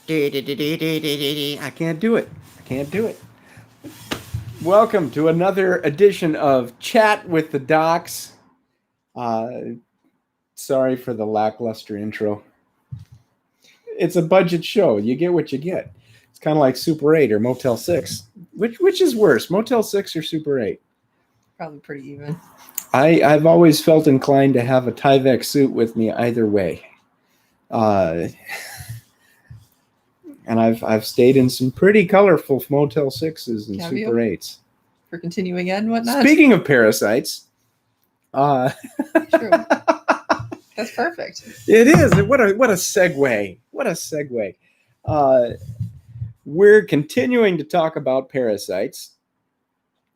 I can't do it. I can't do it. Welcome to another edition of Chat with the Docs. Sorry for the lackluster intro. It's a budget show. You get what you get. It's kind of like Super 8 or Motel 6. Which is worse, Motel 6 or Super 8? Probably pretty even. I've always felt inclined to have a Tyvek suit with me either way. And I've stayed in some pretty colorful Motel 6s and Have Super you? 8s. For continuing and whatnot. Speaking of Parasites, True. That's perfect. it is. What a segue. What a segue. We're continuing to talk about Parasites,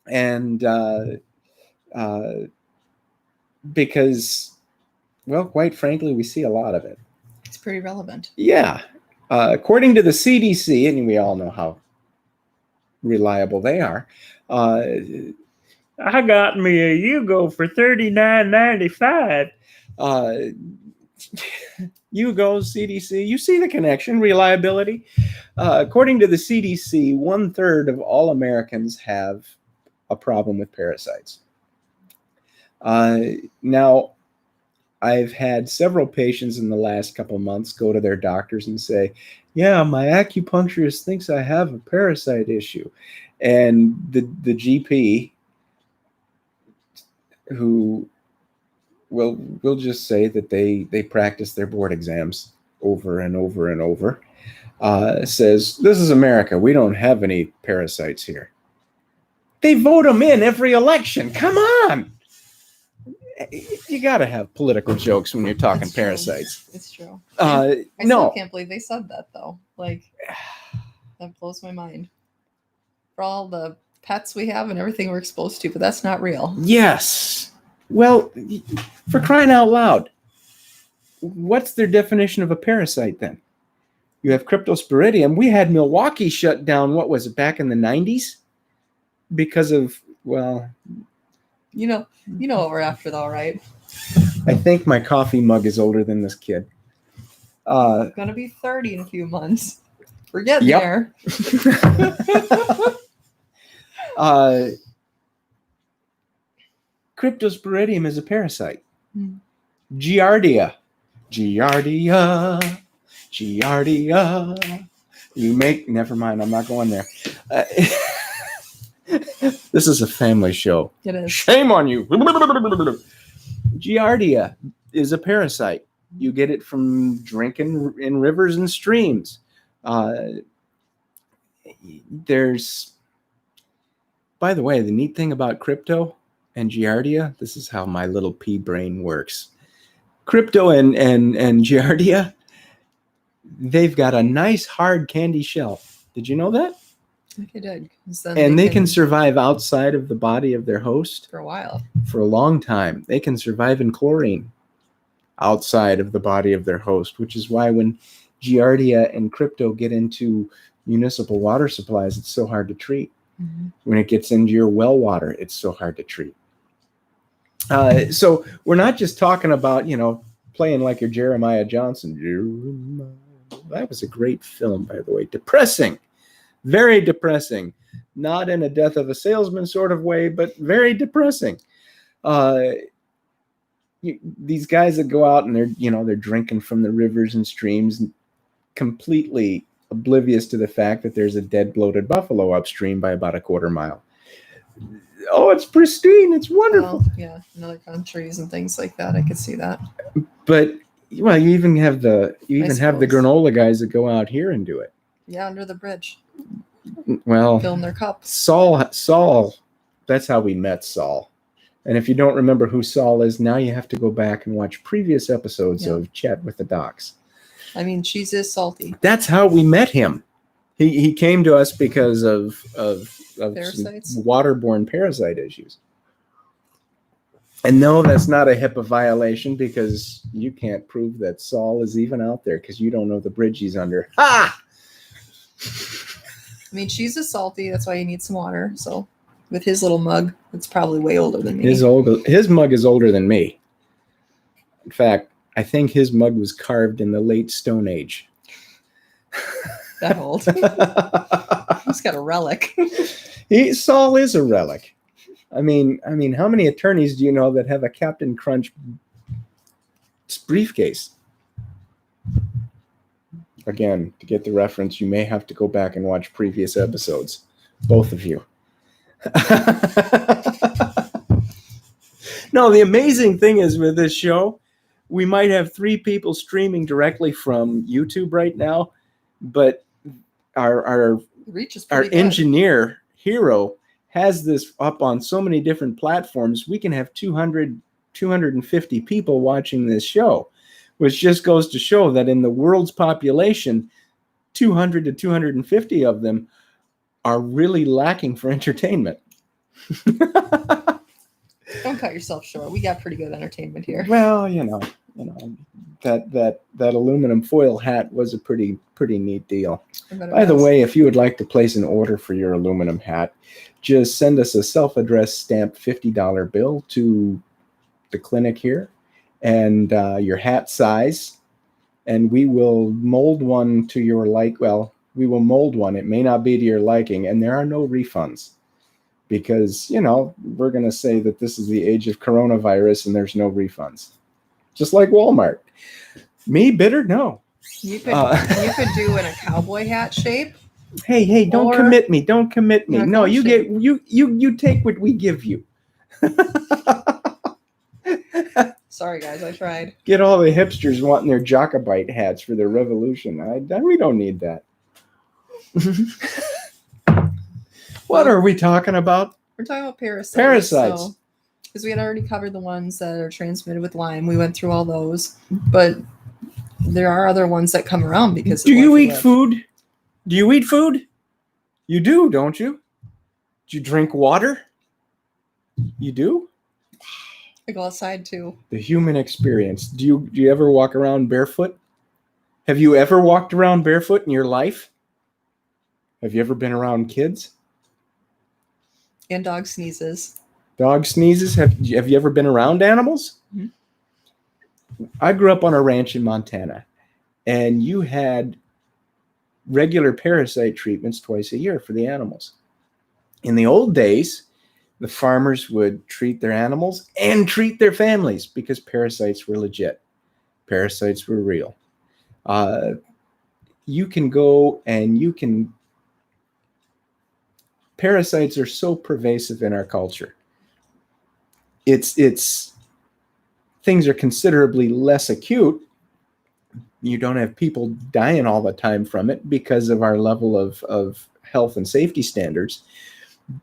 and because, well, quite frankly, we see a lot of it. It's pretty relevant. Yeah. According to the CDC, and we all know how reliable they are, I got me a Yugo for $39.95. Yugo, CDC, you see the connection, reliability. According to the CDC, 1/3 of all Americans have a problem with parasites. Now, I've had several patients in the last couple of months go to their doctors and say, yeah, my acupuncturist thinks I have a parasite issue. And the GP, who we'll just say that they practice their board exams over and over and over, says, this is America. We don't have any parasites here. They vote them in every election. Come on. You got to have political jokes when you're talking It's parasites. True. It's true. I still can't believe they said that, though. Like, that blows my mind. For all the pets we have and everything we're exposed to, but that's not real. Yes. Well, for crying out loud, what's their definition of a parasite then? You have Cryptosporidium. We had Milwaukee shut down, what was it, back in the 90s? Because of, well... You know what we're after, though, right? I think my coffee mug is older than this kid. It's going to be 30 in a few months. We're getting there. Cryptosporidium is a parasite. Giardia. Never mind, I'm not going there. This is a family show. It is. Shame on you. Giardia is a parasite. You get it from drinking in rivers and streams. There's, by the way, the neat thing about crypto and Giardia, this is how my little pea brain works. Crypto and Giardia, they've got a nice hard candy shell. Did you know that? I think I did. And they can survive outside of the body of their host for a while. For a long time. They can survive in chlorine outside of the body of their host, which is why when Giardia and crypto get into municipal water supplies, it's so hard to treat. Mm-hmm. When it gets into your well water, it's so hard to treat. So we're not just talking about, playing like your Jeremiah Johnson. That was a great film, by the way. Depressing. Very depressing. Not in a death of a salesman sort of way, but very depressing. These guys that go out and they're drinking from the rivers and streams, completely oblivious to the fact that there's a dead bloated buffalo upstream by about a quarter mile. Oh, it's pristine. It's wonderful. Well, yeah, in other countries and things like that, I could see that. But you even have the granola guys that go out here and do it. Yeah, under the bridge. Well, filling their cup. Saul, that's how we met Saul. And if you don't remember who Saul is, now you have to go back and watch previous episodes of Chat with the Docs. I mean, cheese is salty. That's how we met him. He came to us because of Parasites? Some waterborne parasite issues. And no, that's not a HIPAA violation because you can't prove that Saul is even out there because you don't know the bridge he's under. Ha! I mean, cheese is salty. That's why you need some water. So with his little mug, it's probably way older than me. His mug is older than me. In fact, I think his mug was carved in the late Stone Age. that old. He's got a relic. Saul is a relic. I mean, how many attorneys do you know that have a Captain Crunch briefcase? Again, to get the reference, you may have to go back and watch previous episodes. Both of you. No, the amazing thing is with this show, we might have 3 people streaming directly from YouTube right now, but our Reach is our pretty good. engineer hero has this up on so many different platforms. We can have 250 people watching this show, which just goes to show that in the world's population, 200 to 250 of them are really lacking for entertainment. Don't cut yourself short. We got pretty good entertainment here. Well, that aluminum foil hat was a pretty neat deal. By the way, if you would like to place an order for your aluminum hat, just send us a self-addressed stamped $50 bill to the clinic here and your hat size, and we will mold one to your we will mold one. It may not be to your liking, and there are no refunds because, we're going to say that this is the age of coronavirus and there's no refunds. Just like Walmart. Me bitter? No. You could do in a cowboy hat shape. Hey, don't commit me. Don't commit me. No, you shape. you take what we give you. Sorry guys, I tried. Get all the hipsters wanting their Jacobite hats for their revolution. We don't need that. What are we talking about? We're talking about parasites. Parasites. Because we had already covered the ones that are transmitted with Lyme. We went through all those. But there are other ones that come around because Do you eat food? Do you eat food? You do, don't you? Do you drink water? You do? I go outside too. The human experience. Do you ever walk around barefoot? Have you ever walked around barefoot in your life? Have you ever been around kids? And dog sneezes. Dog sneezes. Have you ever been around animals? Mm-hmm. I grew up on a ranch in Montana, and you had regular parasite treatments twice a year for the animals. In the old days, the farmers would treat their animals and treat their families because parasites were legit. Parasites were real. You can go and parasites are so pervasive in our culture. It's things are considerably less acute. You don't have people dying all the time from it because of our level of health and safety standards.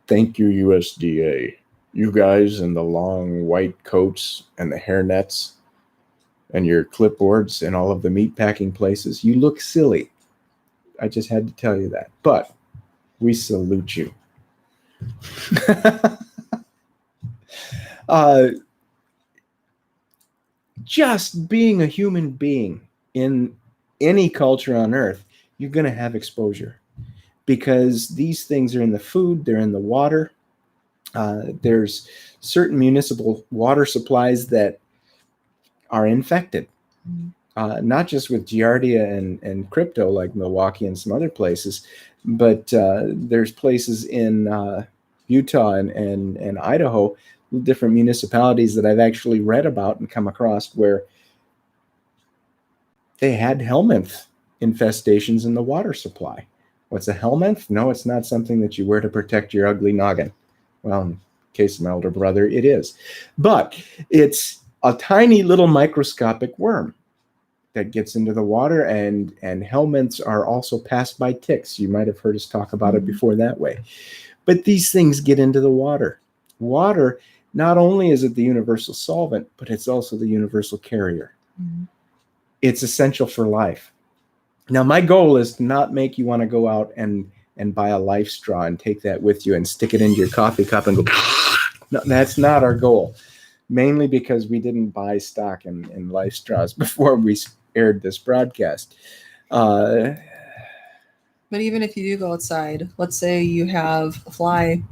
Thank you, USDA. You guys in the long white coats and the hairnets and your clipboards and all of the meat packing places, you look silly. I just had to tell you that. But we salute you. Just being a human being in any culture on earth, you're going to have exposure because these things are in the food, they're in the water. There's certain municipal water supplies that are infected, not just with Giardia and crypto like Milwaukee and some other places, but there's places in Utah and Idaho, different municipalities that I've actually read about and come across where they had helminth infestations in the water supply. What's a helminth? No, it's not something that you wear to protect your ugly noggin. Well, in case of my older brother, it is. But it's a tiny little microscopic worm that gets into the water, and helminths are also passed by ticks. You might have heard us talk about it before that way. But these things get into the water. Water, not only is it the universal solvent, but it's also the universal carrier. Mm-hmm. It's essential for life. Now, my goal is to not make you want to go out and buy a Life straw and take that with you and stick it into your coffee cup and go, no, that's not our goal. Mainly because we didn't buy stock in Life straws before we aired this broadcast. But even if you do go outside, let's say you have a fly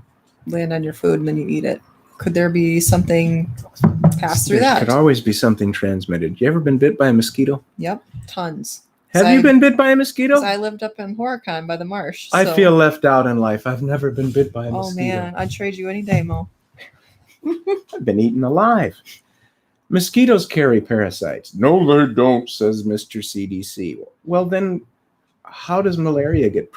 land on your food and then you eat it. Could there be something pass through that? There could always be something transmitted. You ever been bit by a mosquito? Yep, tons. Have you been bit by a mosquito? I lived up in Horicon by the marsh. I so- feel left out in life. I've never been bit by a Oh mosquito. man, I'd trade you any day, Mo. I've been eaten alive. Mosquitoes carry parasites. No, they don't, says Mr. CDC. Well, then how does malaria get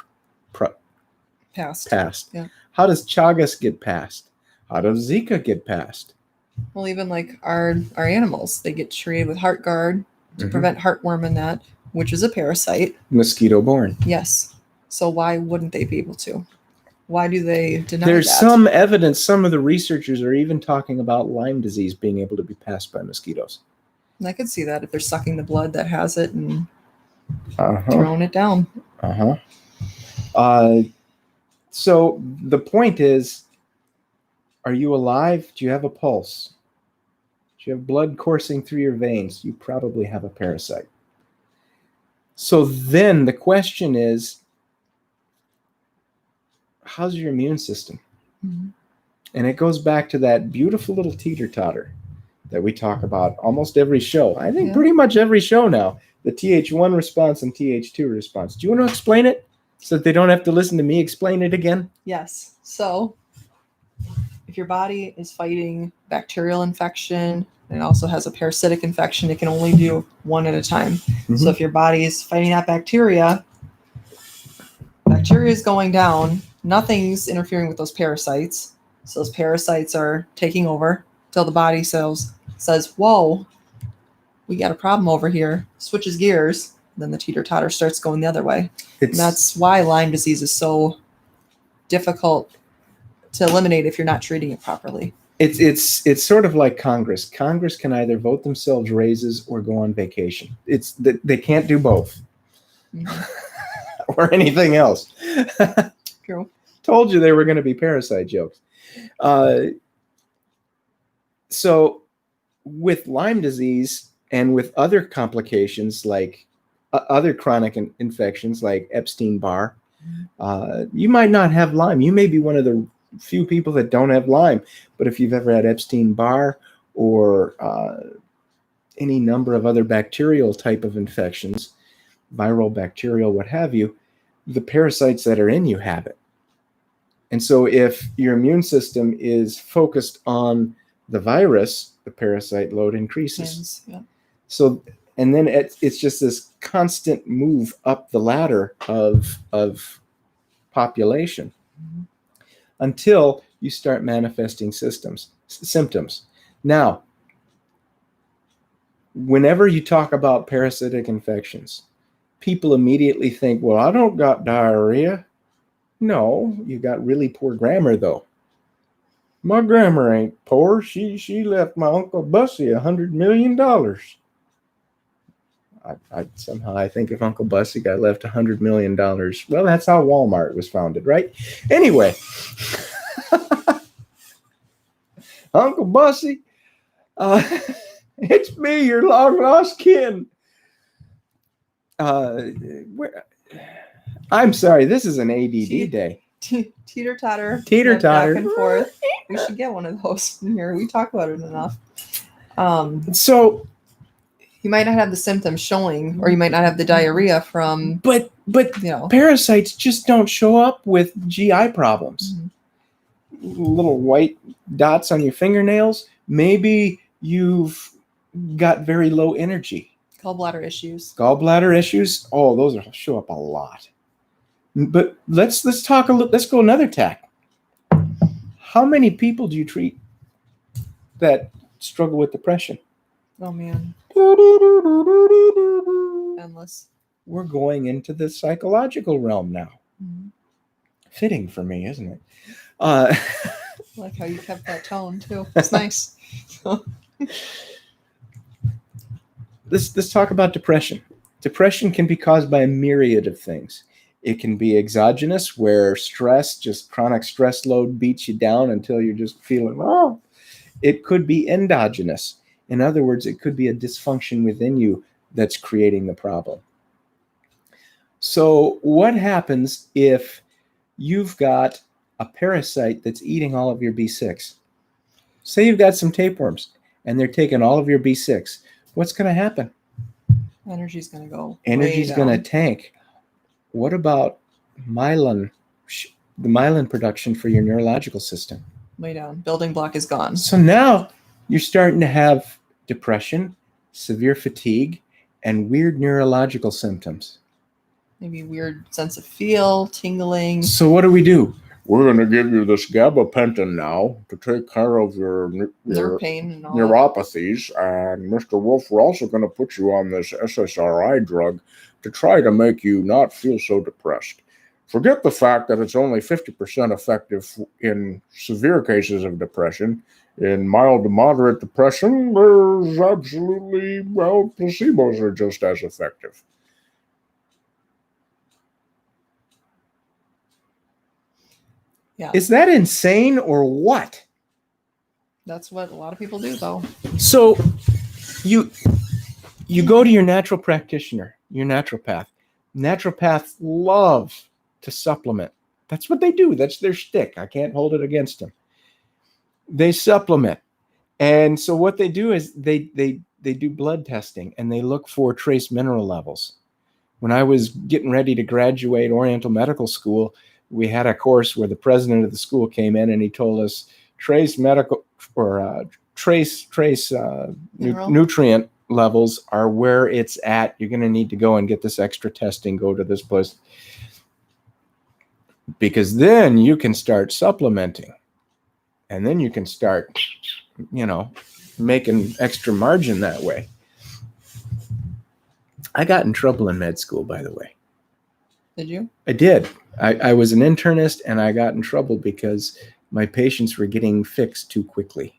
passed? Yeah. How does Chagas get passed? How does Zika get passed? Well, even like our animals, they get treated with heart guard to prevent heartworm and that, which is a parasite. Mosquito borne. Yes. So why wouldn't they be able to? Why do they deny There's that? some evidence, some of the researchers are even talking about Lyme disease being able to be passed by mosquitoes. And I could see that if they're sucking the blood that has it and Uh-huh. throwing it down. So the point is, are you alive? Do you have a pulse? Do you have blood coursing through your veins? You probably have a parasite. So then the question is, how's your immune system? Mhm. And it goes back to that beautiful little teeter-totter that we talk about almost every show. I think pretty much every show now. The TH1 response and TH2 response. Do you want to explain it so that they don't have to listen to me explain it again? Yes. So if your body is fighting bacterial infection and it also has a parasitic infection, it can only do one at a time. So if your body is fighting that bacteria is going down, nothing's interfering with those parasites. So those parasites are taking over till the body says, whoa, we got a problem over here, switches gears, then the teeter-totter starts going the other way. And that's why Lyme disease is so difficult to eliminate if you're not treating it properly. It's sort of like Congress. Congress can either vote themselves raises or go on vacation. It's that they can't do both. Or anything else. True. Told you they were going to be parasite jokes. So with Lyme disease and with other complications like other chronic infections like Epstein-Barr, you might not have Lyme. You may be one of the few people that don't have Lyme. But if you've ever had Epstein-Barr or any number of other bacterial type of infections, viral, bacterial, what have you, the parasites that are in you have it. And so if your immune system is focused on the virus, the parasite load increases. So, and then it's just this constant move up the ladder of population until you start manifesting symptoms. Now, whenever you talk about parasitic infections, people immediately think, well, I don't got diarrhea. No, you got really poor grammar, though. My grammar ain't poor. She left my Uncle Bussy $100 million. I think if Uncle Bussy got left $100 million, well, that's how Walmart was founded, right? Anyway, Uncle Bussy, it's me, your long lost kin. I'm sorry, this is an ADD day. Teeter-totter. Teeter-totter. Back and forth. We should get one of those in here. We talk about it enough. So you might not have the symptoms showing, or you might not have the diarrhea from. But parasites just don't show up with GI problems. Little white dots on your fingernails. Maybe you've got very low energy. Gallbladder issues. Oh, those will show up a lot. But let's talk let's go another tack. How many people do you treat that struggle with depression? Oh man. Endless. We're going into the psychological realm now. Fitting for me, isn't it? I like how you kept that tone too. It's nice. Let's talk about depression. Depression can be caused by a myriad of things. It can be exogenous, where chronic stress load beats you down until you're just feeling, oh. It could be endogenous. In other words, it could be a dysfunction within you that's creating the problem. So what happens if you've got a parasite that's eating all of your B6? Say you've got some tapeworms and they're taking all of your B6. What's going to happen? Energy's going to go. Energy's going to tank. What about myelin, the myelin production for your neurological system? Way down. Building block is gone. So now you're starting to have depression, severe fatigue, and weird neurological symptoms. Maybe weird sense of feel, tingling. So what do? We're going to give you this gabapentin now to take care of your Nerve pain and all neuropathies. And Mr. Wolf, we're also going to put you on this SSRI drug to try to make you not feel so depressed. Forget the fact that it's only 50% effective in severe cases of depression. In mild to moderate depression, there's absolutely, placebos are just as effective. Yeah. Is that insane or what? That's what a lot of people do, though. So you go to your natural practitioner, your naturopath. Naturopaths love to supplement. That's what they do. That's their shtick. I can't hold it against them. They supplement. And so what they do is they do blood testing and they look for trace mineral levels. When I was getting ready to graduate Oriental Medical School, we had a course where the president of the school came in and he told us trace nutrient levels are where it's at. You're going to need to go and get this extra testing, go to this place. Because then you can start supplementing. And then you can start, making extra margin that way. I got in trouble in med school, by the way. Did you? I did. I was an internist and I got in trouble because my patients were getting fixed too quickly.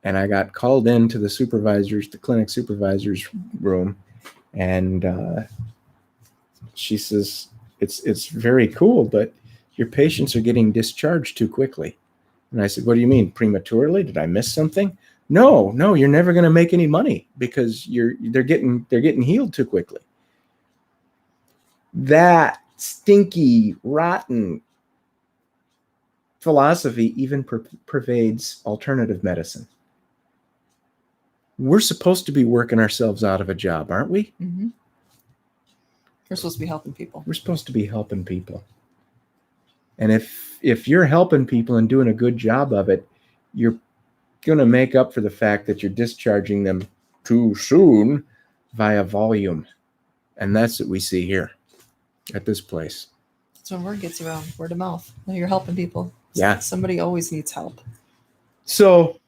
And I got called into the clinic supervisor's room, and she says, it's very cool, but your patients are getting discharged too quickly. And I said, what do you mean, prematurely? Did I miss something? No, you're never going to make any money because they're getting healed too quickly. That stinky, rotten philosophy even pervades alternative medicine. We're supposed to be working ourselves out of a job, aren't we? Mm-hmm. We're supposed to be helping people. We're supposed to be helping people. And if you're helping people and doing a good job of it, you're going to make up for the fact that you're discharging them too soon via volume. And that's what we see here at this place. That's when word gets around, word of mouth. When you're helping people. Yeah. Somebody always needs help. So,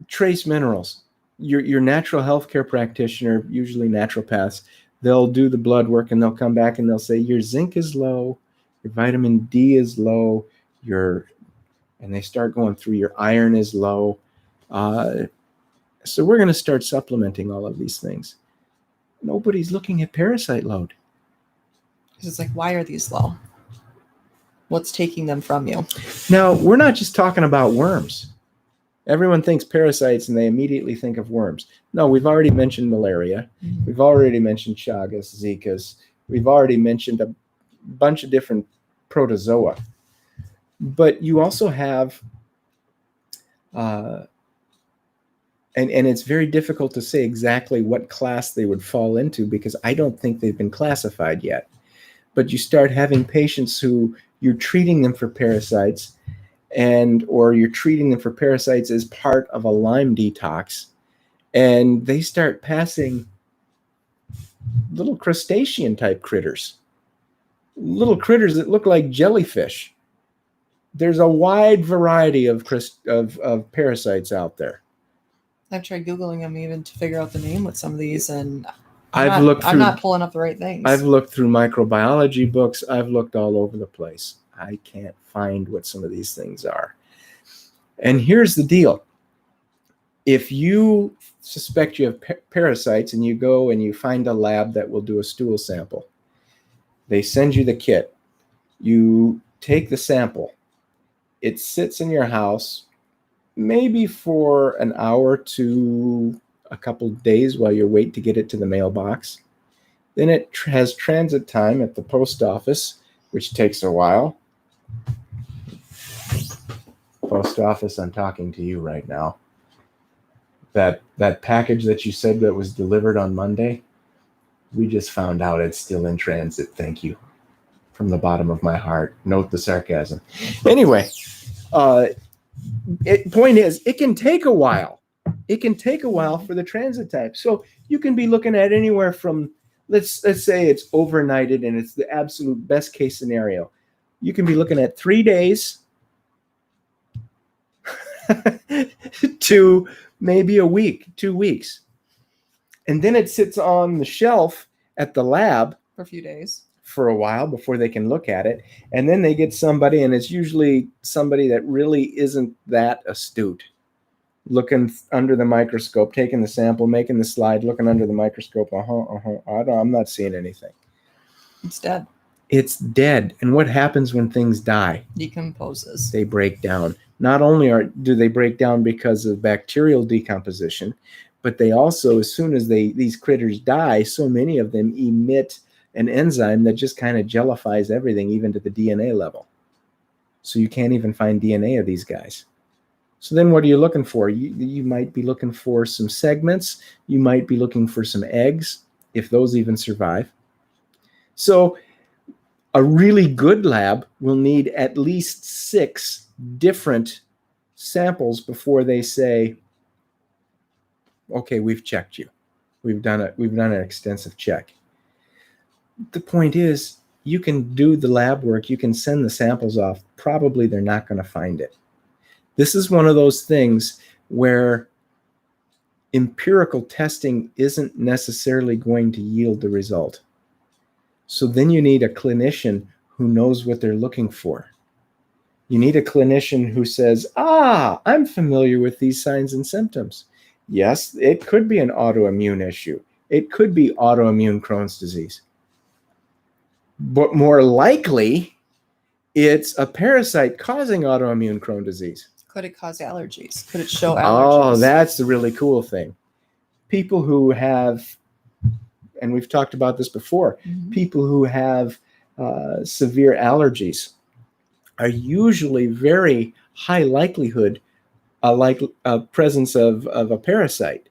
trace minerals. Your natural healthcare practitioner, usually naturopaths, they'll do the blood work and they'll come back and they'll say your zinc is low, your vitamin D is low, and they start going through your iron is low. So we're going to start supplementing all of these things. Nobody's looking at parasite load. Because it's like, why are these low? What's taking them from you? Now, we're not just talking about worms. Everyone thinks parasites and they immediately think of worms. No, we've already mentioned malaria. Mm-hmm. We've already mentioned Chagas, Zika's. We've already mentioned a bunch of different protozoa. But you also have, and it's very difficult to say exactly what class they would fall into because I don't think they've been classified yet. But you start having patients who you're treating them for parasites or you're treating them for parasites as part of a Lyme detox, and they start passing little crustacean type critters, little critters that look like jellyfish. There's a wide variety of parasites out there. I've tried Googling them even to figure out the name with some of these, and I'm not pulling up the right things. I've looked through microbiology books. I've looked all over the place. I can't find what some of these things are. And here's the deal. If you suspect you have parasites and you go and you find a lab that will do a stool sample, they send you the kit. You take the sample. It sits in your house maybe for an hour to a couple days while you wait to get it to the mailbox. Then it has transit time at the post office, which takes a while. Post office, I'm talking to you right now. That package that you said that was delivered on Monday, we just found out it's still in transit. Thank you. From the bottom of my heart. Note the sarcasm. Anyway, point is, it can take a while. It can take a while for the transit time. So you can be looking at anywhere from, let's say it's overnighted and it's the absolute best case scenario. You can be looking at 3 days to maybe a week, 2 weeks. And then it sits on the shelf at the lab For a few days. for a while before they can look at it. And then they get somebody, and it's usually somebody that really isn't that astute, looking under the microscope, taking the sample, making the slide, looking under the microscope. I'm not seeing anything. It's dead. It's dead. And what happens when things die? Decomposes. They break down. Not only do they break down because of bacterial decomposition, but they also, as soon as these critters die, so many of them emit an enzyme that just kind of jellifies everything, even to the DNA level. So you can't even find DNA of these guys. So then what are you looking for? You might be looking for some segments. You might be looking for some eggs, if those even survive. So a really good lab will need at least 6 different samples before they say, okay, we've checked you. We've done an extensive check. The point is, you can do the lab work, you can send the samples off. Probably they're not going to find it. This is one of those things where empirical testing isn't necessarily going to yield the result. So then you need a clinician who knows what they're looking for. You need a clinician who says, I'm familiar with these signs and symptoms. Yes, it could be an autoimmune issue. It could be autoimmune Crohn's disease. But more likely, it's a parasite causing autoimmune Crohn's disease. Could it cause allergies? Could it show allergies? Oh, that's the really cool thing. People who have, and we've talked about this before, people who have severe allergies are usually very high likelihood like a presence of a parasite,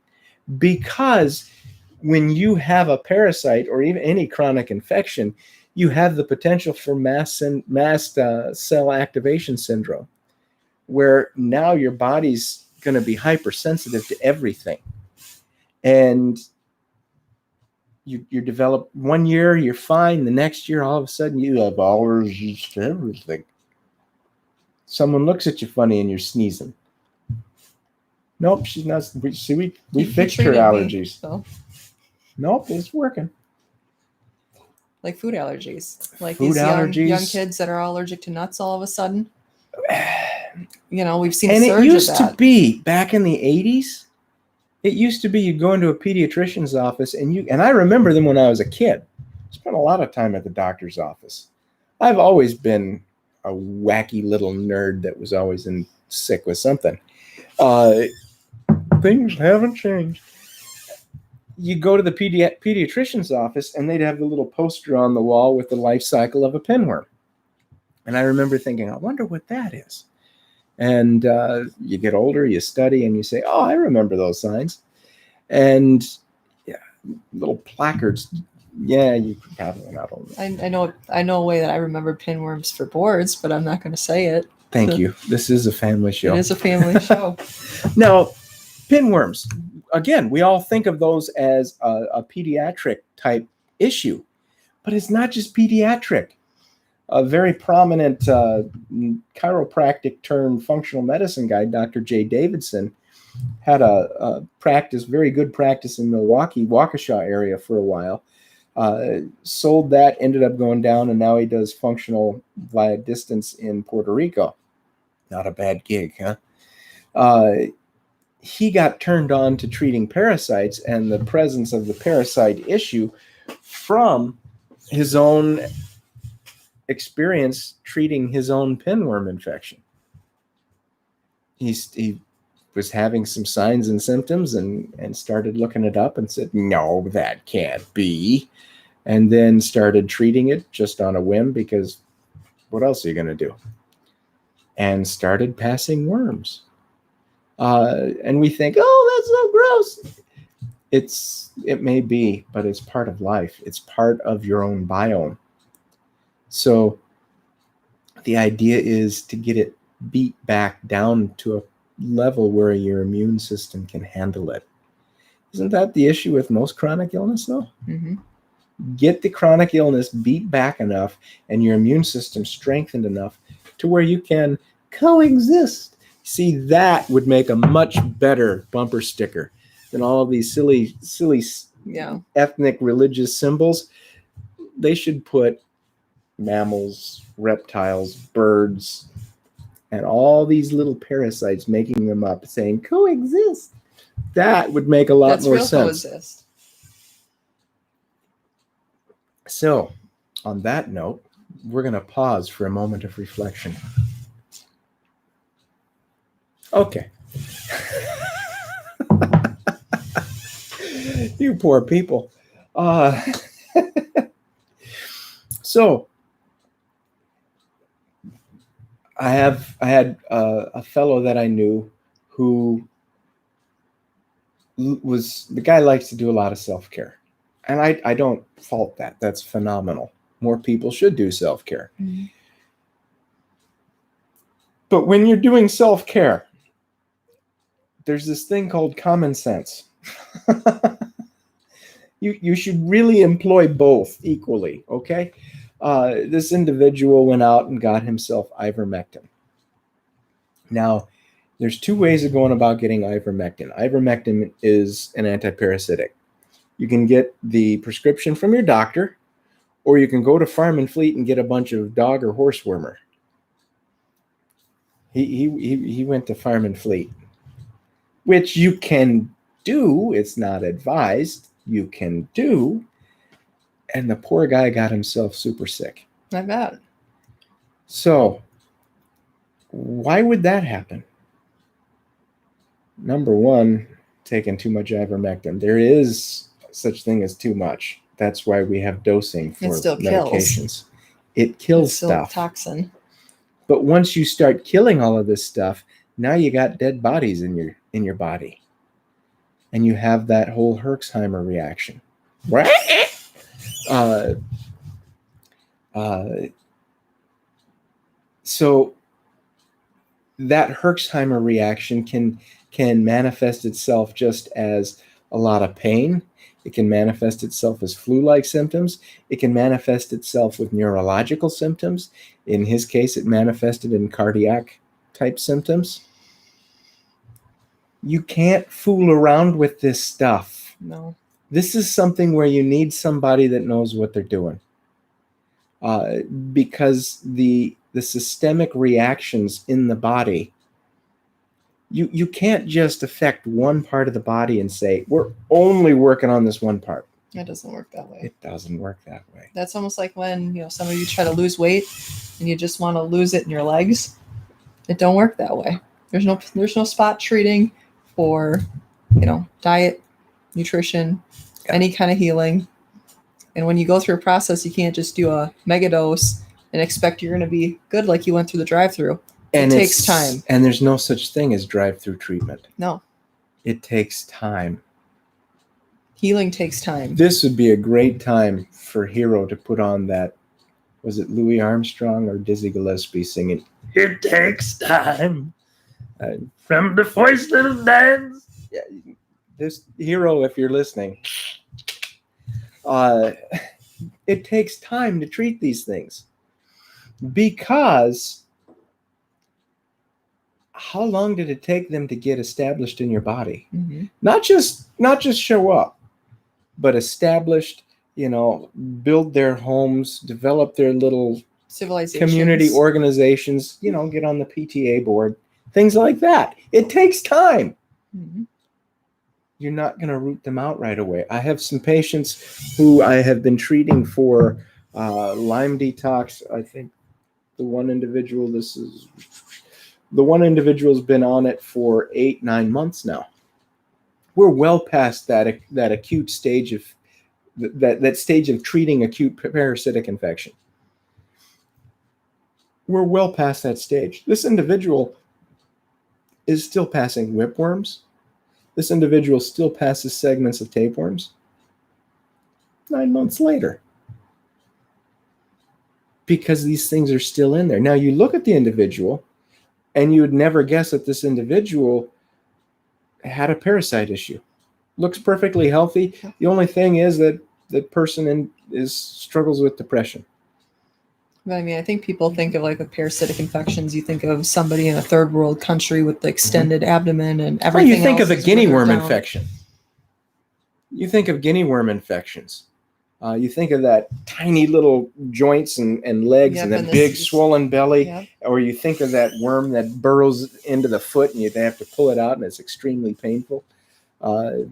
because when you have a parasite or even any chronic infection, you have the potential for mast cell activation syndrome, where now your body's going to be hypersensitive to everything. And you develop, 1 year, you're fine. The next year, all of a sudden, you have allergies to everything. Someone looks at you funny and you're sneezing. Nope, she's not. We fixed her allergies. So. Nope, it's working. Like food allergies. Like food these allergies. Young kids that are allergic to nuts all of a sudden. We've seen and a surge it used of that. to be back in the 80s. It used to be you'd go into a pediatrician's office and I remember them when I was a kid. Spent a lot of time at the doctor's office. I've always been a wacky little nerd that was always sick with something. Things haven't changed. You go to the pediatrician's office and they'd have the little poster on the wall with the life cycle of a pinworm. And I remember thinking, I wonder what that is. And you get older, you study, and you say, oh, I remember those signs. And little placards. Yeah, you probably not old. I know a way that I remember pinworms for boards, but I'm not going to say it. Thank you. This is a family show. It is a family show. Now, pinworms, again, we all think of those as a pediatric type issue, but it's not just pediatric. A very prominent chiropractic turned functional medicine guy, Dr. Jay Davidson, had a practice, very good practice in Milwaukee, Waukesha area for a while. Sold that, ended up going down, and now he does functional via distance in Puerto Rico. Not a bad gig, huh? He got turned on to treating parasites and the presence of the parasite issue from his own experience treating his own pinworm infection. He was having some signs and symptoms and started looking it up and said, no, that can't be. And then started treating it just on a whim, because what else are you going to do? And started passing worms. And we think, oh, that's so gross. It may be, but it's part of life. It's part of your own biome. So the idea is to get it beat back down to a level where your immune system can handle it. Isn't that the issue with most chronic illness, though? Mm-hmm. Get the chronic illness beat back enough and your immune system strengthened enough to where you can coexist. See, that would make a much better bumper sticker than all of these silly ethnic religious symbols. They should put mammals, reptiles, birds, and all these little parasites making them up saying coexist. That would make a lot more sense. Coexist. So, on that note, we're going to pause for a moment of reflection. Okay. You poor people. So, I had a fellow that I knew who the guy likes to do a lot of self-care. And I don't fault that. That's phenomenal. More people should do self-care. Mm-hmm. But when you're doing self-care, there's this thing called common sense. You should really employ both equally, okay? This individual went out and got himself ivermectin. Now, there's two ways of going about getting ivermectin. Ivermectin is an antiparasitic. You can get the prescription from your doctor, or you can go to Farm and Fleet and get a bunch of dog or horse wormer. He went to Farm and Fleet, which you can do. It's not advised. You can do. And the poor guy got himself super sick. I bet. So, why would that happen? Number one, taking too much ivermectin. There is such thing as too much. That's why we have dosing for medications. It kills stuff. Toxin. But once you start killing all of this stuff, now you got dead bodies in your body. And you have that whole Herxheimer reaction. So that Herxheimer reaction can manifest itself just as a lot of pain. It can manifest itself as flu-like symptoms. It can manifest itself with neurological symptoms. In his case, it manifested in cardiac type symptoms. You can't fool around with this stuff. No. This is something where you need somebody that knows what they're doing. Because the systemic reactions in the body, you can't just affect one part of the body and say, we're only working on this one part. It doesn't work that way. It doesn't work that way. That's almost like when, some of you try to lose weight and you just want to lose it in your legs. It don't work that way. There's no spot treating for, diet, nutrition, any kind of healing. And when you go through a process, you can't just do a mega dose and expect you're going to be good like you went through the drive-through. It takes time. And there's no such thing as drive-through treatment. No. It takes time. Healing takes time. This would be a great time for Hero to put on that, was it Louis Armstrong or Dizzy Gillespie singing, "It takes time." From the voice little dance. Yeah, this Hero, if you're listening, it takes time to treat these things. Because how long did it take them to get established in your body? Mm-hmm. Not just show up, but established, build their homes, develop their little community organizations, get on the PTA board, things like that. It takes time. Mm-hmm. You're not going to root them out right away. I have some patients who I have been treating for Lyme detox. I think the one individual's been on it for 8-9 months now. We're well past that acute stage of that stage of treating acute parasitic infection. We're well past that stage. This individual is still passing whipworms. This individual still passes segments of tapeworms 9 months later, because these things are still in there. Now you look at the individual and you would never guess that this individual had a parasite issue. Looks perfectly healthy. The only thing is that the person struggles with depression. But I mean, I think people think of like with parasitic infections, you think of somebody in a third world country with the extended abdomen and everything. Well, you think of a else is guinea withered worm down. infection. You think of guinea worm infections. You think of that tiny little joints and legs Yep, and that and big this- swollen belly. Yep. Or you think of that worm that burrows into the foot and you have to pull it out and it's extremely painful. I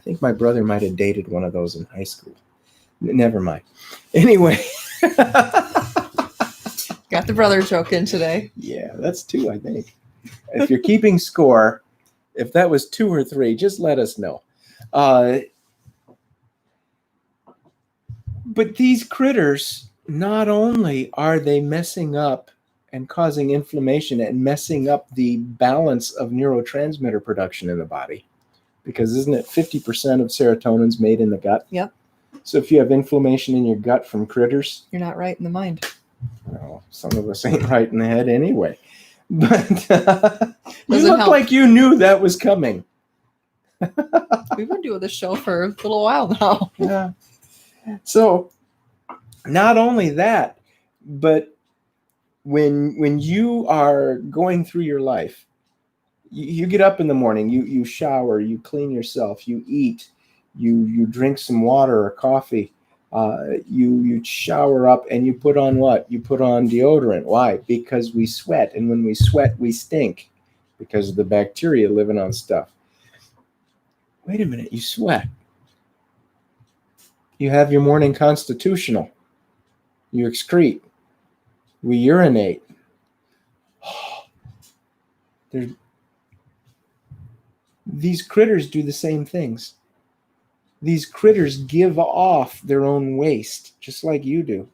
think my brother might have dated one of those in high school. Never mind. Anyway. Got the brother joke in today. Yeah, that's 2, I think. If you're keeping score, if that was 2 or 3, just let us know. But these critters, not only are they messing up and causing inflammation and messing up the balance of neurotransmitter production in the body, because isn't it 50% of serotonin's made in the gut? Yep. So if you have inflammation in your gut from critters, You're not right in the mind. well, some of us ain't right in the head anyway. But you Doesn't look help. like you knew that was coming. We've been doing this show for a little while now. Yeah. So not only that, but when you are going through your life, you get up in the morning, you shower, you clean yourself, you eat, you drink some water or coffee, you shower up and you put on what? You put on deodorant. Why? Because we sweat, and when we sweat, we stink because of the bacteria living on stuff. Wait a minute, you sweat. You have your morning constitutional. You excrete. We urinate. These critters do the same things. These critters give off their own waste, just like you do.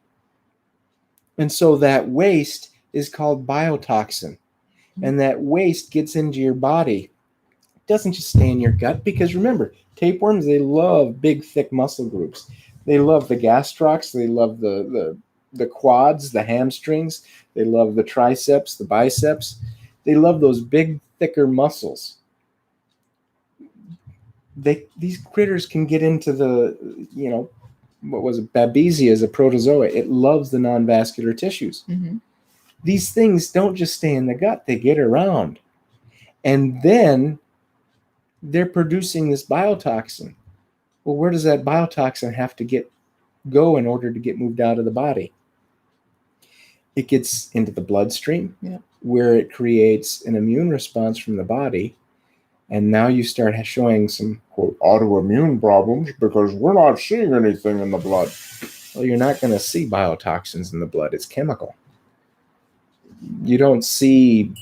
And so that waste is called biotoxin. And that waste gets into your body. It doesn't just stay in your gut, because remember, tapeworms, they love big, thick muscle groups. They love the gastrocs. They love the quads, the hamstrings. They love the triceps, the biceps. They love those big, thicker muscles. These critters can get into the, what was it? Babesia is a protozoa. It loves the non-vascular tissues. Mm-hmm. These things don't just stay in the gut. They get around. And then they're producing this biotoxin. Well, where does that biotoxin have to go in order to get moved out of the body? It gets into the bloodstream, where it creates an immune response from the body. And now you start showing some, quote, autoimmune problems because we're not seeing anything in the blood. Well, you're not going to see biotoxins in the blood. It's chemical. You don't see,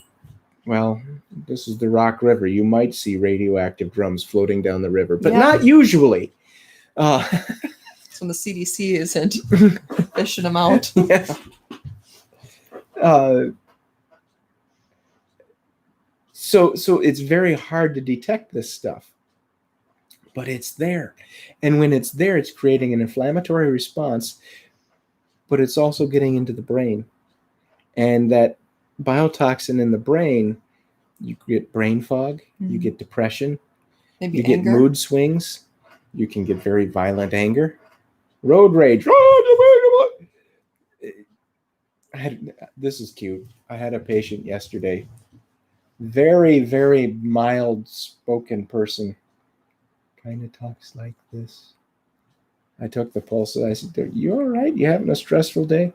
well, this is the Rock River. You might see radioactive drums floating down the river, but not usually. That's when the CDC isn't fishing them out. Yeah. So it's very hard to detect this stuff, but it's there. And when it's there, it's creating an inflammatory response, but it's also getting into the brain. And that biotoxin in the brain, you get brain fog, you get depression, Maybe you anger. get mood swings, you can get very violent anger, road rage. This is cute. I had a patient yesterday, very, very mild-spoken person, kind of talks like this. I took the pulse and I said, "You all right? You having a stressful day?"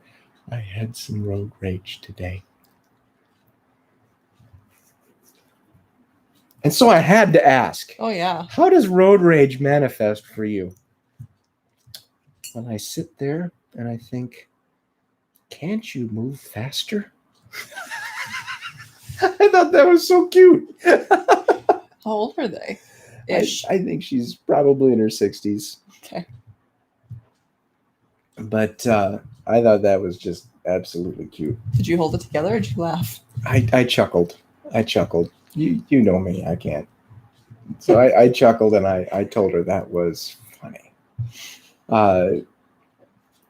"I had some road rage today." And so I had to ask, Oh, yeah. how does road rage manifest for you? Well, I sit there and I think, can't you move faster? I thought that was so cute. How old are they? Ish. I think she's probably in her 60s. Okay. But I thought that was just absolutely cute. Did you hold it together or did you laugh? I chuckled. You know me. I can't. So I chuckled and I told her that was funny.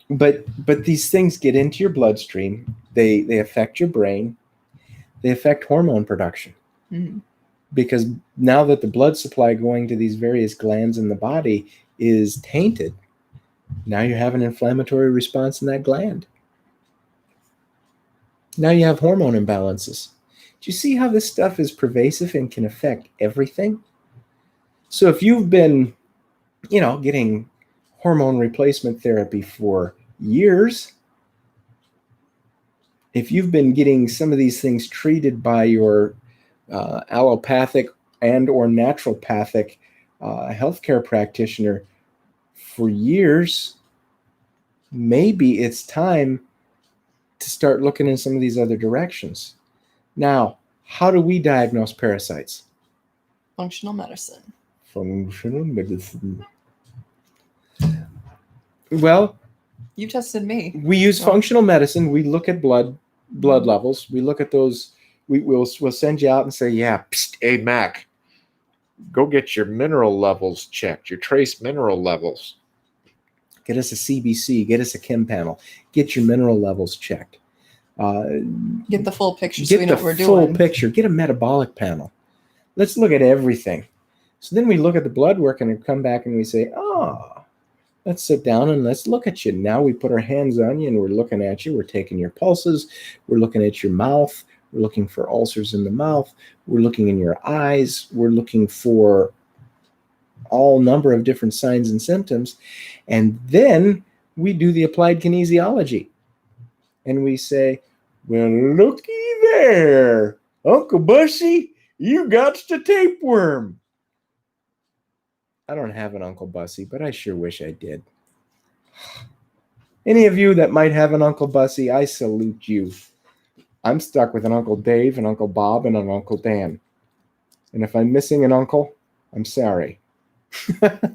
But these things get into your bloodstream. They affect your brain. They affect hormone production. Mm-hmm. Because now that the blood supply going to these various glands in the body is tainted, now you have an inflammatory response in that gland. Now you have hormone imbalances. Do you see how this stuff is pervasive and can affect everything? So if you've been, getting hormone replacement therapy for years, if you've been getting some of these things treated by your allopathic and or naturopathic healthcare practitioner for years, maybe it's time to start looking in some of these other directions. Now, how do we diagnose parasites? Functional medicine. Functional medicine. Well, You tested me. we use functional medicine. We look at blood levels. We look at those. We'll send you out and say, yeah, psst, hey, Mac, go get your mineral levels checked, your trace mineral levels. Get us a CBC, get us a chem panel, get your mineral levels checked. Get the full picture so Get we know the what we're full doing. picture. Get a metabolic panel. Let's look at everything. So then we look at the blood work and we come back and we say, let's sit down and let's look at you. Now we put our hands on you and we're looking at you. We're taking your pulses. We're looking at your mouth. We're looking for ulcers in the mouth. We're looking in your eyes. We're looking for all number of different signs and symptoms. And then we do the applied kinesiology. And we say, well, looky there, Uncle Bussy, you got the tapeworm. I don't have an Uncle Bussy, but I sure wish I did. Any of you that might have an Uncle Bussy, I salute you. I'm stuck with an Uncle Dave, an Uncle Bob, and an Uncle Dan. And if I'm missing an uncle, I'm sorry. But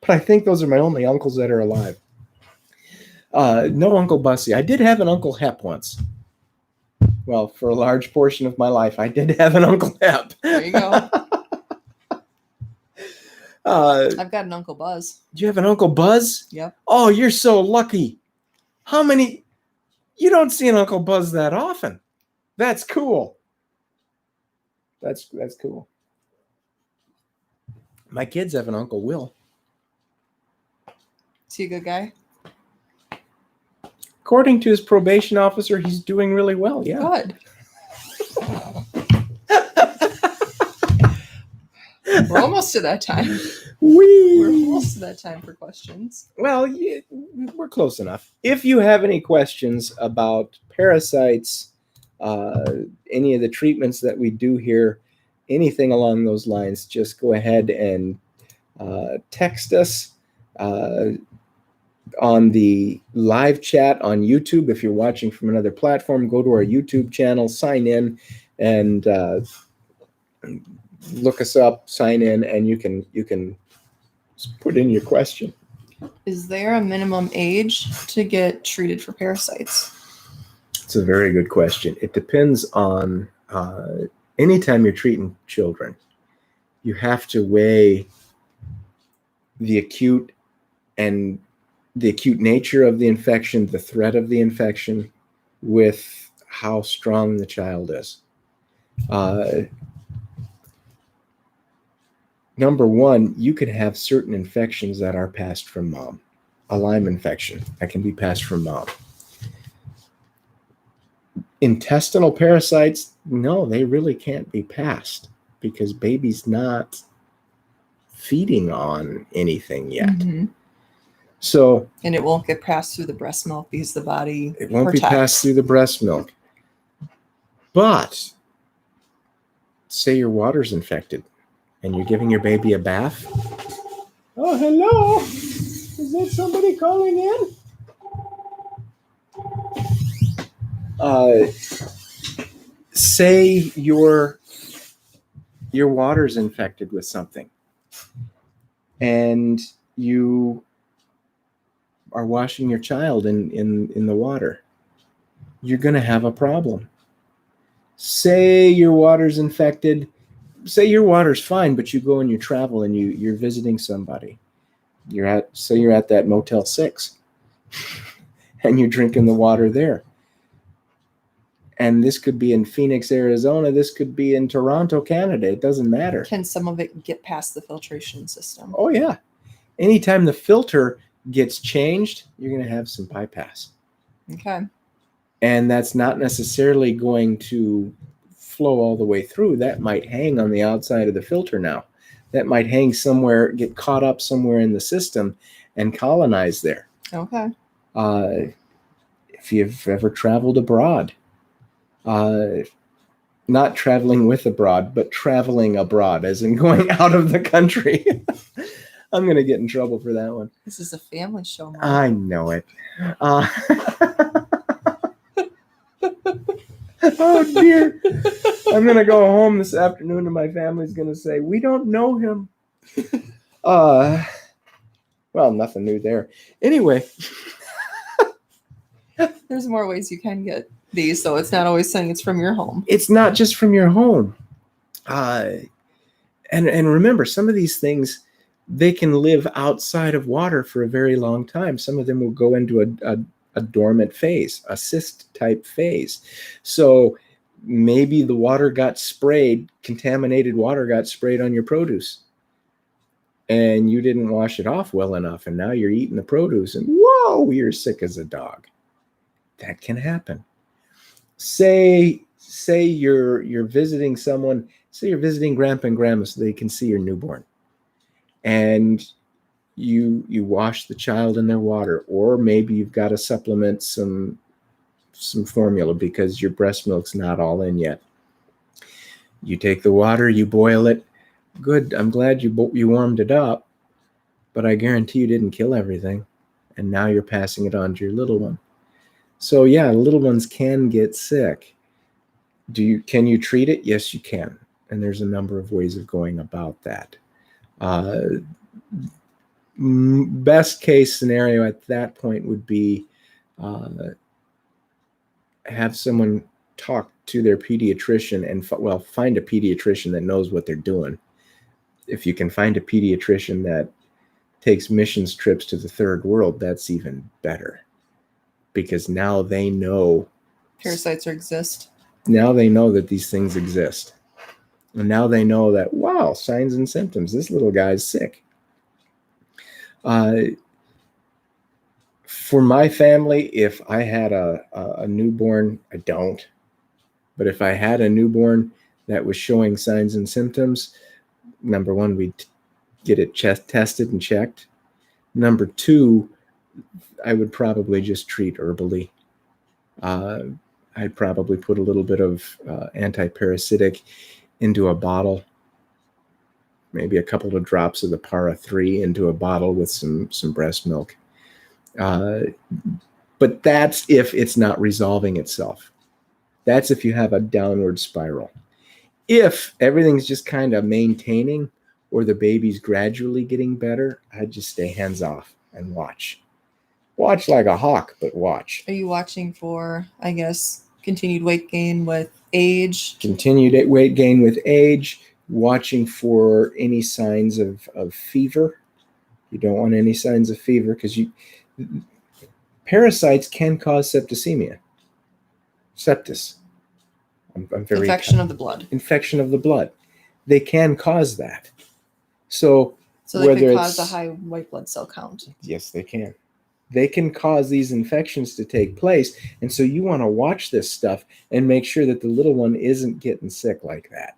I think those are my only uncles that are alive. No Uncle Bussy. I did have an Uncle Hep once. Well, for a large portion of my life, I did have an Uncle Hep. There you go. I've got an Uncle Buzz. Do you have an Uncle Buzz? Yep. Oh, you're so lucky. How many? You don't see an Uncle Buzz that often. That's cool. That's cool. My kids have an Uncle Will. Is he a good guy? According to his probation officer, he's doing really well. Yeah. Good. We're almost to that time. We're almost to that time for questions. Well, yeah, we're close enough. If you have any questions about parasites, any of the treatments that we do here, anything along those lines, just go ahead and text us on the live chat on YouTube. If you're watching from another platform, go to our YouTube channel, sign in, and look us up, sign in, and you can put in your question. Is there a minimum age to get treated for parasites? It's a very good question. It depends on anytime you're treating children, you have to weigh the acute nature of the infection, the threat of the infection, with how strong the child is. Number one, you could have certain infections that are passed from mom. A Lyme infection that can be passed from mom. Intestinal parasites, no, they really can't be passed because baby's not feeding on anything yet. Mm-hmm. So, and it won't get passed through the breast milk because the body it won't protects. be passed through the breast milk. But say your water's infected and you're giving your baby a bath. Oh, hello. Is that somebody calling in? Say your water's infected with something and you are washing your child in the water you're going to have a problem. Say your water's infected. Say your water's fine, but you go and you travel and you're visiting somebody. You're at that Motel 6 and you're drinking the water there. And this could be in Phoenix, Arizona. This could be in Toronto, Canada. It doesn't matter. Can some of it get past the filtration system? Oh, yeah. Anytime the filter gets changed, you're going to have some bypass. Okay. And that's not necessarily going to flow all the way through. That might hang on the outside of the filter now. That might hang somewhere, get caught up somewhere in the system and colonize there. Okay. If you've ever traveled abroad, not traveling with abroad, but traveling abroad, as in going out of the country. I'm going to get in trouble for that one. This is a family show, Mark. I know it. Oh, dear. I'm going to go home this afternoon and my family's going to say, we don't know him. Well, nothing new there. Anyway. There's more ways you can get these, so it's not always saying it's from your home. It's not just from your home. And remember, some of these things, they can live outside of water for a very long time. Some of them will go into a dormant phase, a cyst type phase. So maybe the water got sprayed, contaminated water got sprayed on your produce. And you didn't wash it off well enough. And now you're eating the produce and whoa, you're sick as a dog. That can happen. Say you're visiting someone, say you're visiting grandpa and grandma so they can see your newborn. And you wash the child in their water, or maybe you've got to supplement some formula because your breast milk's not all in yet. You take the water, you boil it. Good, I'm glad you warmed it up, but I guarantee you didn't kill everything. And now you're passing it on to your little one. So yeah, little ones can get sick. Can you treat it? Yes, you can. And there's a number of ways of going about that. Best case scenario at that point would be have someone talk to their pediatrician and find a pediatrician that knows what they're doing. If you can find a pediatrician that takes missions trips to the third world, that's even better. Because now they know parasites exist. Now they know that these things exist. And now they know that, wow, signs and symptoms. This little guy's sick. For my family, if I had a newborn, I don't. But if I had a newborn that was showing signs and symptoms, number one, we'd get it tested and checked. Number two, I would probably just treat herbally. I'd probably put a little bit of anti-parasitic into a bottle, maybe a couple of drops of the Para 3 into a bottle with some breast milk. But that's if it's not resolving itself. That's if you have a downward spiral. If everything's just kind of maintaining or the baby's gradually getting better, I'd just stay hands off and watch. Watch like a hawk, but watch. Are you watching for, I guess, continued weight gain with age? Continued weight gain with age, watching for any signs of fever. You don't want any signs of fever because parasites can cause septicemia. Sepsis. I'm very infection of the blood. Infection of the blood. They can cause that. So they can cause a high white blood cell count. Yes, they can. They can cause these infections to take place. And so you want to watch this stuff and make sure that the little one isn't getting sick like that.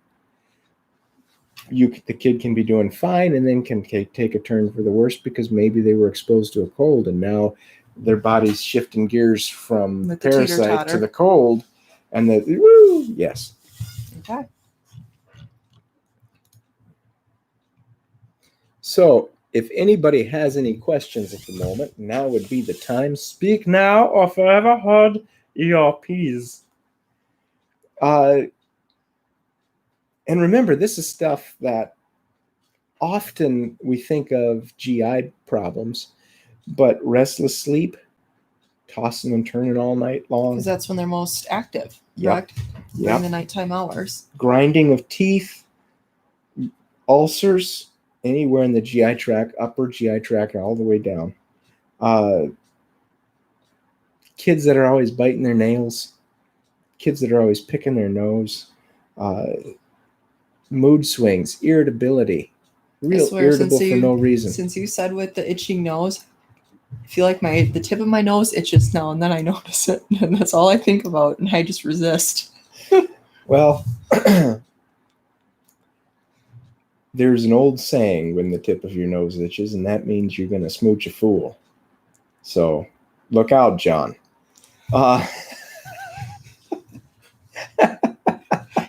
The kid can be doing fine and then can take a turn for the worse because maybe they were exposed to a cold and now their body's shifting gears from the parasite to the cold. And yes. Okay. So if anybody has any questions at the moment, now would be the time. Speak now or forever hold your peace. And remember, this is stuff that often we think of GI problems, but restless sleep, tossing and turning all night long. Because that's when they're most active, Yep. correct? Yep. During the nighttime hours. Grinding of teeth, ulcers, anywhere in the GI tract, upper GI tract, all the way down. Kids that are always biting their nails, kids that are always picking their nose, mood swings, irritability, real irritable for no reason. Since you said with the itching nose, I feel like the tip of my nose itches now, and then I notice it, and that's all I think about, and I just resist. Well, there's an old saying when the tip of your nose itches, and that means you're going to smooch a fool. So look out, John.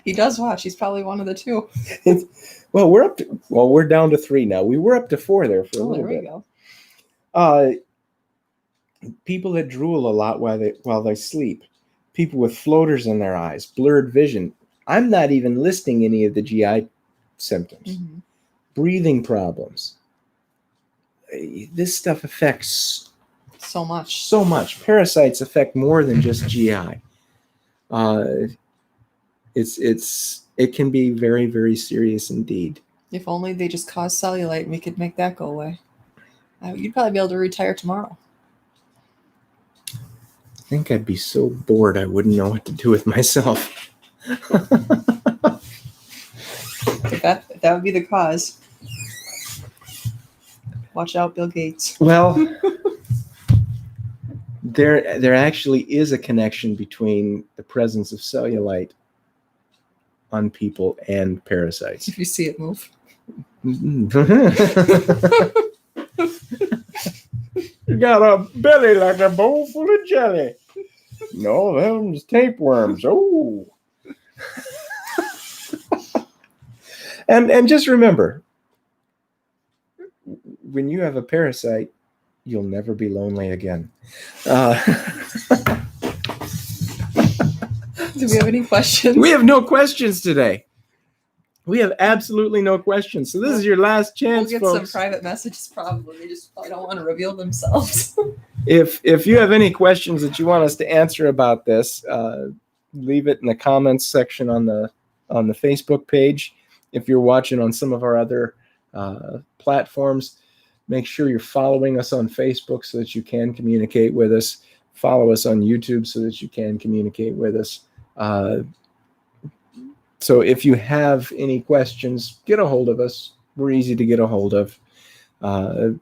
He does watch. He's probably one of the two. Well, we're down to 3 now. We were up to 4 there for a little bit. There we go. People that drool a lot while they sleep. People with floaters in their eyes, blurred vision. I'm not even listing any of the GI symptoms. Mm-hmm. Breathing problems. This stuff affects so much. Parasites affect more than just GI. It can be very, very serious indeed. If only they just cause cellulite and we could make that go away. You'd probably be able to retire tomorrow. I think I'd be so bored I wouldn't know what to do with myself. If that would be the cause. Watch out, Bill Gates. Well, there actually is a connection between the presence of cellulite on people and parasites. If you see it move. You got a belly like a bowl full of jelly. No, them's tapeworms. Oh. And just remember, when you have a parasite, you'll never be lonely again. Do we have any questions? We have no questions today. We have absolutely no questions. So this is your last chance, we'll get folks. some private messages probably. They just probably don't want to reveal themselves. If you have any questions that you want us to answer about this, leave it in the comments section on the Facebook page. If you're watching on some of our other platforms, make sure you're following us on Facebook so that you can communicate with us. Follow us on YouTube so that you can communicate with us. So if you have any questions, get a hold of us. We're easy to get a hold of. And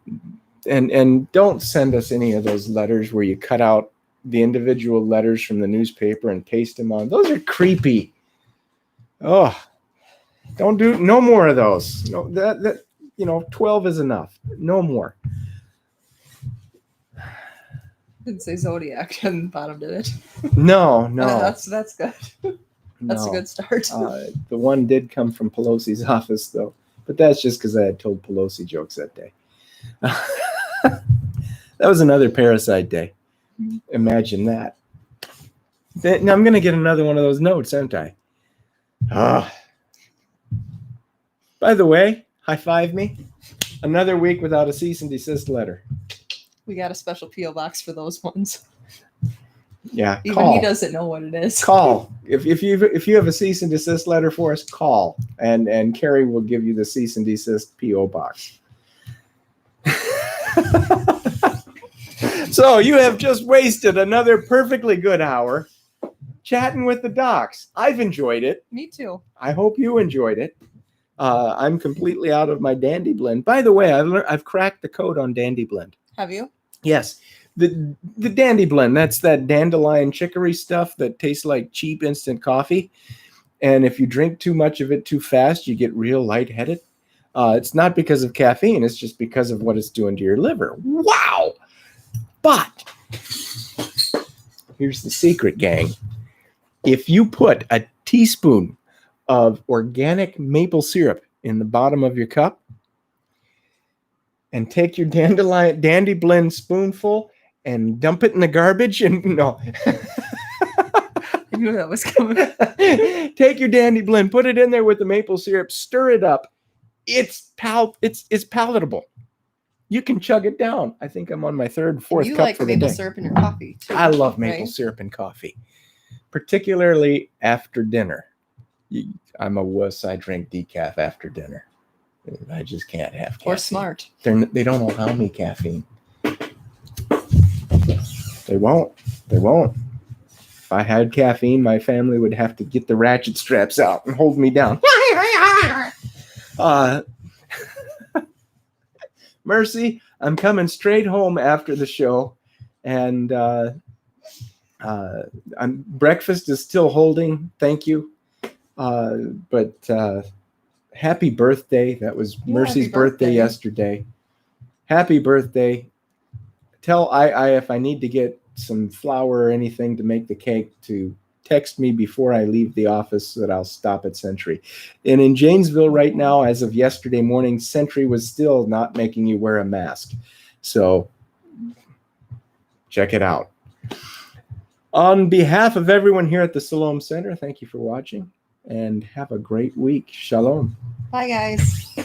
don't send us any of those letters where you cut out the individual letters from the newspaper and paste them on. Those are creepy. Oh, don't do no more of those. No, that 12 is enough. No more. Didn't say Zodiac on the bottom, did it? No. That's good. That's No. a good start. The one did come from Pelosi's office, though. But that's just because I had told Pelosi jokes that day. That was another parasite day. Imagine that. Now I'm going to get another one of those notes, aren't I? By the way, high five me. Another week without a cease and desist letter. We got a special P.O. box for those ones. Yeah, Even call. he doesn't know what it is. Call. If you have a cease and desist letter for us, call. And Carrie will give you the cease and desist P.O. box. So you have just wasted another perfectly good hour chatting with the docs. I've enjoyed it. Me too. I hope you enjoyed it. I'm completely out of my Dandy Blend. By the way, I've cracked the code on Dandy Blend. Have you? Yes. The Dandy Blend, that's that dandelion chicory stuff that tastes like cheap instant coffee. And if you drink too much of it too fast, you get real lightheaded. It's not because of caffeine. It's just because of what it's doing to your liver. Wow. But here's the secret, gang. If you put a teaspoon of organic maple syrup in the bottom of your cup and take your Dandy Blend spoonful and dump it in the garbage and no. I knew that was coming. Take your Dandy Blend, put it in there with the maple syrup, stir it up. It's palatable. You can chug it down. I think I'm on my third, fourth you cup like for the maple day. syrup in your coffee too. I love maple right? syrup in coffee, particularly after dinner. I'm a wuss. I drink decaf after dinner. I just can't have caffeine. Or smart. They don't allow me caffeine. They won't. They won't. If I had caffeine, my family would have to get the ratchet straps out and hold me down. Mercy, I'm coming straight home after the show, and breakfast is still holding. Thank you. But happy birthday. That was Mercy's happy birthday. yesterday. Happy birthday. Tell I if I need to get some flour or anything to make the cake to text me before I leave the office so that I'll stop at Century. And in Janesville right now, as of yesterday morning, Century was still not making you wear a mask. So check it out. On behalf of everyone here at the Siloam Center, thank you for watching and have a great week. Shalom. Bye, guys.